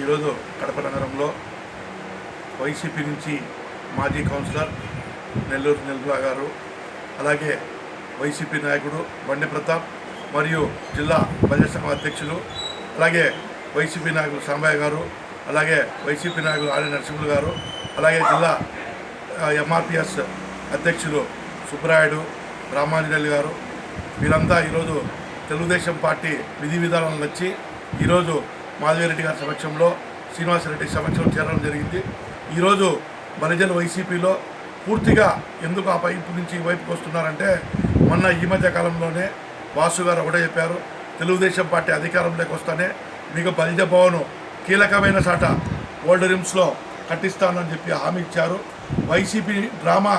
ఈరోజు కడప నగరంలో వైసీపీ నుంచి మాజీ కౌన్సిలర్ నెల్లూరు నిర్మలా గారు, అలాగే వైసీపీ నాయకుడు బండి ప్రతాప్ మరియు జిల్లా ప్రజా సంఘం అధ్యక్షులు, అలాగే వైసీపీ నాయకులు సాంబయ్య గారు, అలాగే వైసీపీ నాయకులు ఆర్య నరసింహులు గారు, అలాగే జిల్లా ఎంఆర్పిఎస్ అధ్యక్షులు సుబ్బరాయుడు రామాంజనేయులు గారు, వీరంతా ఈరోజు తెలుగుదేశం పార్టీ విధి విధానాలను నచ్చి ఈరోజు మాధవిరెడ్డి గారి సమక్షంలో శ్రీనివాసరెడ్డి సమక్షంలో చేరడం జరిగింది. ఈరోజు బలిజల వైసీపీలో పూర్తిగా ఎందుకు ఆ వైపు నుంచి ఈ వైపుకి వస్తున్నారంటే, మొన్న ఈ మధ్య కాలంలోనే వాసు గారు ఒకటే చెప్పారు, తెలుగుదేశం పార్టీ అధికారంలోకి వస్తానే మీకు బలిజ భవన్ కీలకమైన సాట ఓల్డ్ రిమ్స్లో కట్టిస్తానని చెప్పి హామీ ఇచ్చారు. వైసీపీ డ్రామా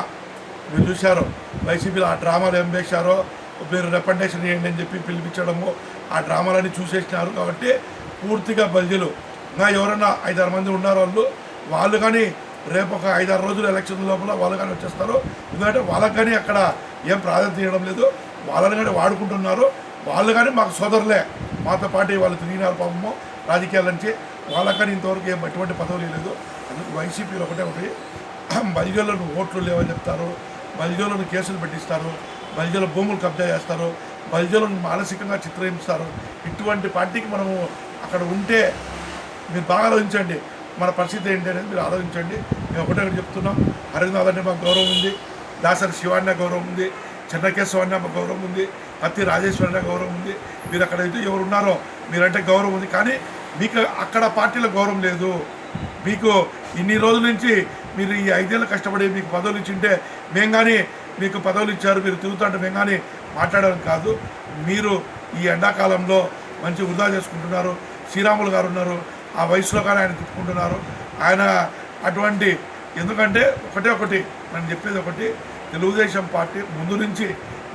మీరు చూశారు, వైసీపీలో ఆ డ్రామాలు ఏం వేశారో మీరు రికమెండేషన్ చేయండి అని చెప్పి పిలిపించడము, ఆ డ్రామాలన్నీ చూసేసినారు. కాబట్టి పూర్తిగా బలిజలు ఇంకా ఎవరైనా 5-6 మంది ఉన్నారు వాళ్ళు కానీ రేపు ఒక 5-6 రోజులు ఎలక్షన్ లోపల వాళ్ళు కానీ వచ్చేస్తారు. ఎందుకంటే వాళ్ళకి కానీ అక్కడ ఏం ప్రాధాన్యత ఇవ్వడం లేదు, వాళ్ళని కానీ వాడుకుంటున్నారు. వాళ్ళు కానీ మాకు సోదరులే, మాతో పాటు వాళ్ళు తిరిగినారు పాపము రాజకీయాల నుంచి, వాళ్ళకి కానీ ఇంతవరకు ఏం ఎటువంటి పదవులు లేదు. అందుకు వైసీపీలో ఒకటి బలిజలను ఓట్లు లేవని చెప్తారు, బలిజలను కేసులు పెట్టిస్తారు, బలిజల భూములు కబ్జా చేస్తారు, బలిజలను మానసికంగా చిత్రహింస్తారు. ఇటువంటి పార్టీకి మనము అక్కడ ఉంటే మీరు బాగా ఆలోచించండి, మన పరిస్థితి ఏంటి అనేది మీరు ఆలోచించండి. మేము ఒకటే చెప్తున్నాం, హరినాథ్ అంటే మాకు గౌరవం ఉంది, దాసరి శివాన్న గౌరవం ఉంది, చెన్నకేశ్వరన్న మాకు గౌరవం ఉంది, అత్తి రాజేశ్వరన్న గౌరవం ఉంది. మీరు అక్కడ అయితే ఎవరు ఉన్నారో మీరంటే గౌరవం ఉంది, కానీ మీకు అక్కడ పార్టీలో గౌరవం లేదు. మీకు ఇన్ని రోజుల నుంచి మీరు ఈ 5 ఏళ్ళు కష్టపడి మీకు పదవులు ఇచ్చింటే మేము కానీ మీకు పదవులు ఇచ్చారు, మీరు తిరుగుతుంటే మేము కానీ మాట్లాడడం కాదు. మీరు ఈ ఎండాకాలంలో మంచి వృధా చేసుకుంటున్నారు. శ్రీరాములు గారు ఉన్నారు, ఆ వయసులో కానీ ఆయన తిప్పుకుంటున్నారు. ఆయన అటువంటి ఎందుకంటే ఒకటి నేను చెప్పేది ఒకటి, తెలుగుదేశం పార్టీ ముందు నుంచి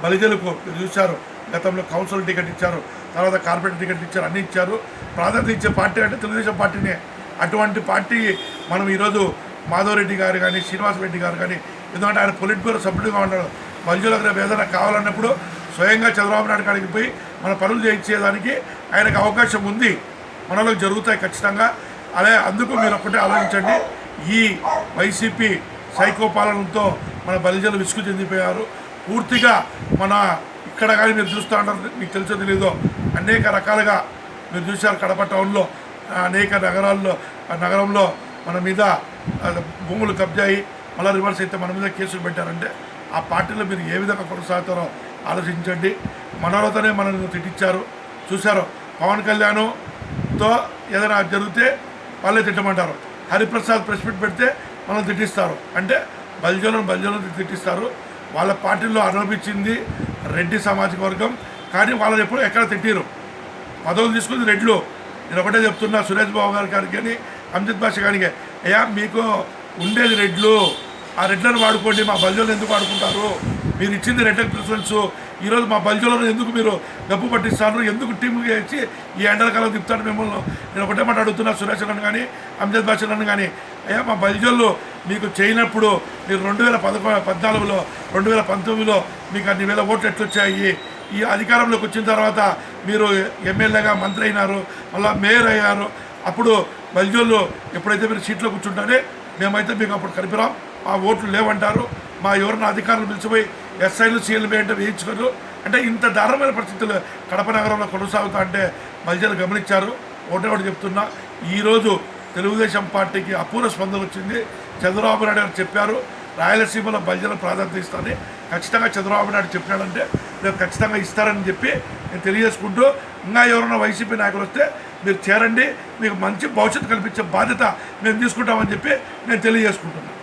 బలిజలకు మీరు చూశారు, గతంలో కౌన్సిల్ టికెట్ ఇచ్చారు, తర్వాత కార్పొరేట్ టికెట్ ఇచ్చారు, అన్నీ ఇచ్చారు. ప్రాధాన్యత ఇచ్చే పార్టీ అంటే తెలుగుదేశం పార్టీనే. అటువంటి పార్టీ మనం ఈరోజు మాధవరెడ్డి గారు కానీ శ్రీనివాసరెడ్డి గారు కానీ, ఎందుకంటే ఆయన పొలిట్ బ్యూరో సభ్యుడిగా ఉన్నాడు. బలిజలకు రేపు ఏదైనా కావాలన్నప్పుడు స్వయంగా చంద్రబాబు నాయుడు కాడికి పోయి మన పనులు చేయించేదానికి ఆయనకు అవకాశం ఉంది, మనలో జరుగుతాయి ఖచ్చితంగా. అదే అందుకు మీరు ఒక్కటే ఆలోచించండి, ఈ వైసీపీ సైకో పాలనతో మన బలిజలు విసుగు చెందిపోయారు. పూర్తిగా మన ఇక్కడ కానీ మీరు చూస్తూ ఉంటారు, మీకు తెలుసో తెలీదో అనేక రకాలుగా మీరు చూశారు. కడప టౌన్లో అనేక నగరంలో మన మీద భూములు కబ్జాయి మళ్ళీ రివర్స్ అయితే మన మీద కేసులు పెట్టారంటే ఆ పార్టీలో మీరు ఏ విధంగా కొనసాగుతారో ఆలోచించండి. మనోరతోనే మనల్ని తిట్టించారు చూశారు. పవన్ కళ్యాణ్తో ఏదైనా జరిగితే వాళ్ళే తిట్టమంటారు, హరిప్రసాద్ ప్రెస్ మీట్ పెడితే మనల్ని తిట్టిస్తారు. అంటే బలిజలను తిట్టిస్తారు. వాళ్ళ పార్టీలో ఆరోపించింది రెడ్డి సామాజిక వర్గం, కానీ వాళ్ళని ఎప్పుడు ఎక్కడ తిట్టిరు, పదవులు తీసుకుంది రెడ్లు. నేను ఒకటే చెప్తున్నా, సురేష్ బాబు గారికి కానీ అమ్జద్ బాషా గారికి, అయ్యా మీకు ఉండేది రెడ్లు, ఆ రెడ్లను వాడుకోండి, మా బలిజలను ఎందుకు వాడుకుంటారు? మీరు ఇచ్చింది రెడ్లకు ప్రిఫరెన్స్, ఈరోజు మా బలిజలను ఎందుకు మీరు డబ్బు పట్టిస్తారు, ఎందుకు టీముగా ఇచ్చి ఈ ఎండలకాలం తిప్పుతారు మిమ్మల్ని? నేను ఒకటే మాట అడుగుతున్నా, సురేష్ గారిని కానీ అమ్జద్ బాషాలను కానీ, అయ్యా మా బలిజలు మీకు చేయనప్పుడు మీరు 2014లో 2019లో మీకు అన్ని వేల ఓట్లు ఎట్లొచ్చాయి? ఈ అధికారంలోకి వచ్చిన తర్వాత మీరు ఎమ్మెల్యేగా మంత్రి అయినారు, మళ్ళీ మేయర్ అయ్యారు. అప్పుడు బలిజోళ్ళు ఎప్పుడైతే మీరు సీట్లో కూర్చుంటారే మేమైతే మీకు అప్పుడు కలిపిరాం, ఆ ఓట్లు లేవంటారు. మా ఎవరిన అధికారులు పిలిచిపోయి ఎస్ఐలు సీఎల్బీ అంటే వేయించుకోరు. అంటే ఇంత దారుణమైన పరిస్థితులు కడప నగరంలో కొనసాగుతా అంటే బలిజలు గమనించారు. ఒకటి చెప్తున్నా, ఈరోజు తెలుగుదేశం పార్టీకి అపూర్వ స్పందన వచ్చింది. చంద్రబాబు నాయుడు గారు చెప్పారు, రాయలసీమలో బలిజల ప్రాధాన్యత ఇస్తానని. ఖచ్చితంగా చంద్రబాబు నాయుడు చెప్పినాడంటే రేపు ఖచ్చితంగా ఇస్తారని చెప్పి నేను తెలియజేసుకుంటూ, ఇంకా ఎవరైనా వైసీపీ నాయకులు వస్తే మీరు చేరండి, మీకు మంచి భవిష్యత్తు కల్పించే బాధ్యత మేము తీసుకుంటామని చెప్పి నేను తెలియజేసుకుంటున్నాను.